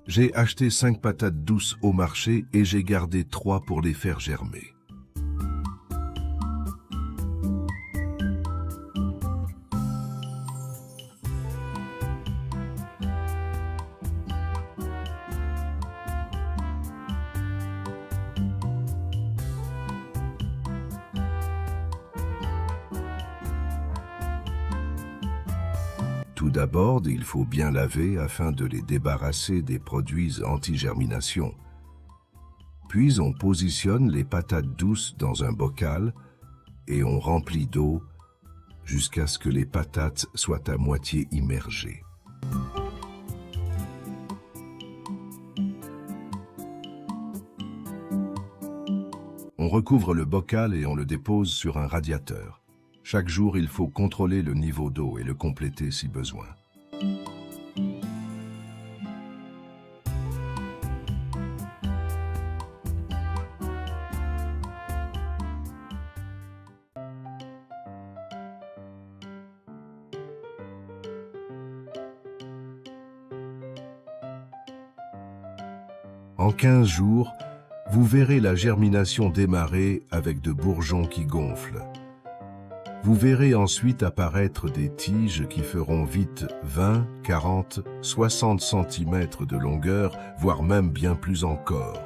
J'ai acheté 5 patates douces au marché et j'ai gardé 3 pour les faire germer. Tout d'abord, il faut bien laver afin de les débarrasser des produits anti-germination. Puis on positionne les patates douces dans un bocal et on remplit d'eau jusqu'à ce que les patates soient à moitié immergées. On recouvre le bocal et on le dépose sur un radiateur. Chaque jour, il faut contrôler le niveau d'eau et le compléter si besoin. En 15 jours, vous verrez la germination démarrer avec de bourgeons qui gonflent. Vous verrez ensuite apparaître des tiges qui feront vite 20, 40, 60 cm de longueur, voire même bien plus encore.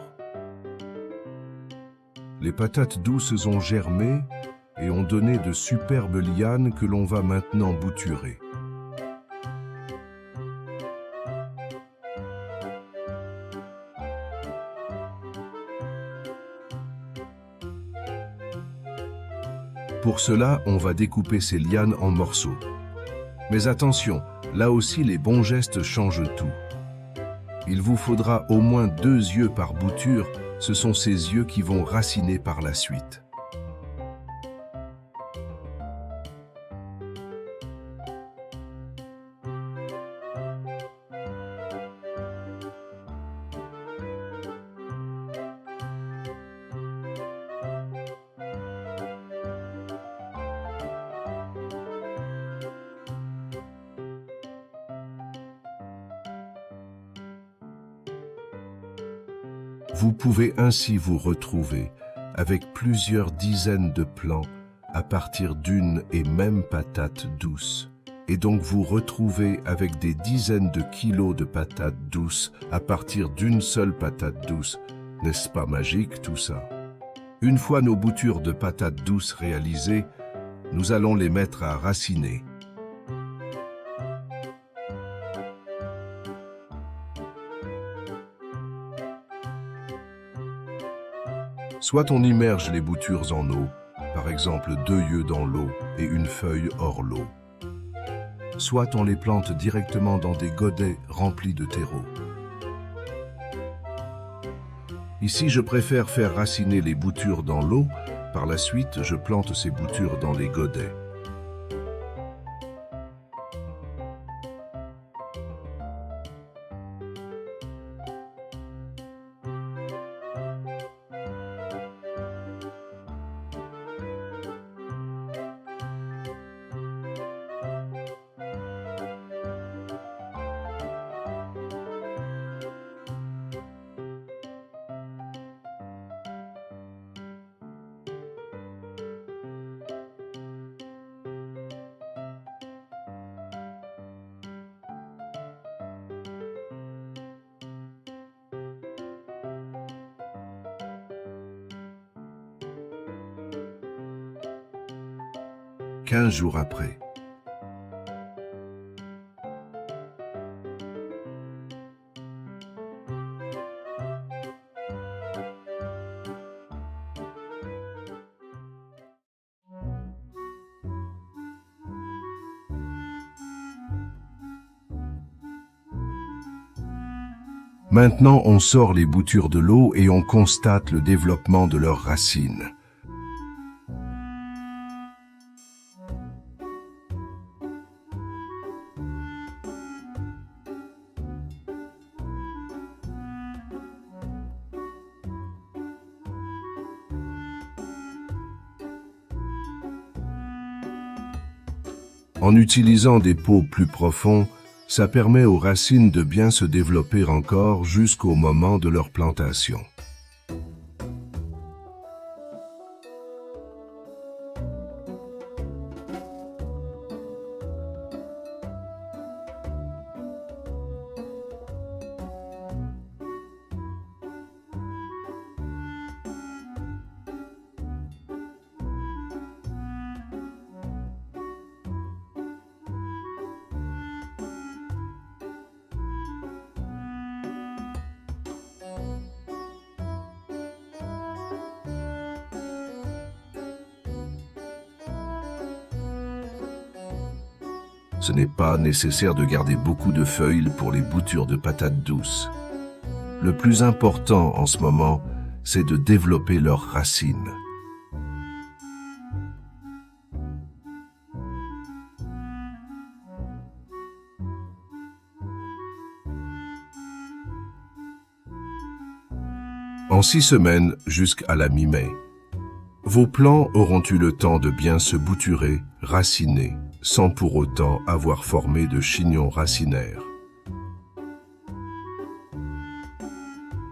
Les patates douces ont germé et ont donné de superbes lianes que l'on va maintenant bouturer. Pour cela, on va découper ces lianes en morceaux. Mais attention, là aussi les bons gestes changent tout. Il vous faudra au moins 2 yeux par bouture, ce sont ces yeux qui vont raciner par la suite. Vous pouvez ainsi vous retrouver avec plusieurs dizaines de plants à partir d'une et même patate douce. Et donc vous retrouver avec des dizaines de kilos de patates douces à partir d'une seule patate douce. N'est-ce pas magique tout ça? Une fois nos boutures de patates douces réalisées, nous allons les mettre à raciner. Soit on immerge les boutures en eau, par exemple 2 yeux dans l'eau et une feuille hors l'eau. Soit on les plante directement dans des godets remplis de terreau. Ici, je préfère faire raciner les boutures dans l'eau, par la suite, je plante ces boutures dans les godets. « 15 jours après. Maintenant, on sort les boutures de l'eau et on constate le développement de leurs racines. En utilisant des pots plus profonds, Ça permet aux racines de bien se développer encore jusqu'au moment de leur plantation. Ce n'est pas nécessaire de garder beaucoup de feuilles pour les boutures de patates douces. Le plus important en ce moment, c'est de développer leurs racines. En 6 semaines jusqu'à la mi-mai, vos plants auront eu le temps de bien se bouturer, raciner, sans pour autant avoir formé de chignons racinaires.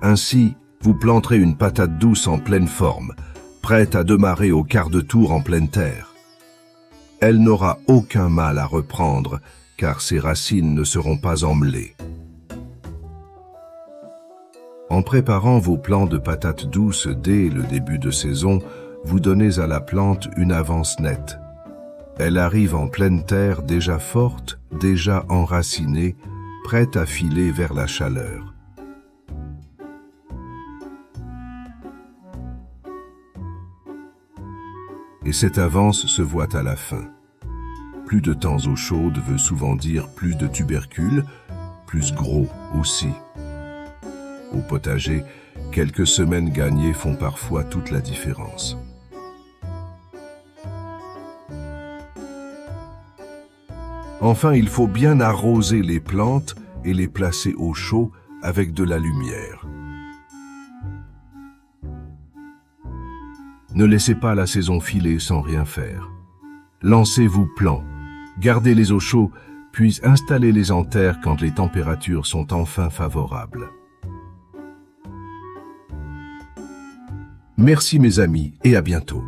Ainsi, vous planterez une patate douce en pleine forme, prête à démarrer au quart de tour en pleine terre. Elle n'aura aucun mal à reprendre, car ses racines ne seront pas emmêlées. En préparant vos plants de patates douces dès le début de saison, vous donnez à la plante une avance nette. Elle arrive en pleine terre déjà forte, déjà enracinée, prête à filer vers la chaleur. Et cette avance se voit à la fin. Plus de temps eau chaude veut souvent dire plus de tubercules, plus gros aussi. Au potager, quelques semaines gagnées font parfois toute la différence. Enfin, il faut bien arroser les plantes et les placer au chaud avec de la lumière. Ne laissez pas la saison filer sans rien faire. Lancez-vous plants, gardez-les au chaud, puis installez-les en terre quand les températures sont enfin favorables. Merci mes amis et à bientôt.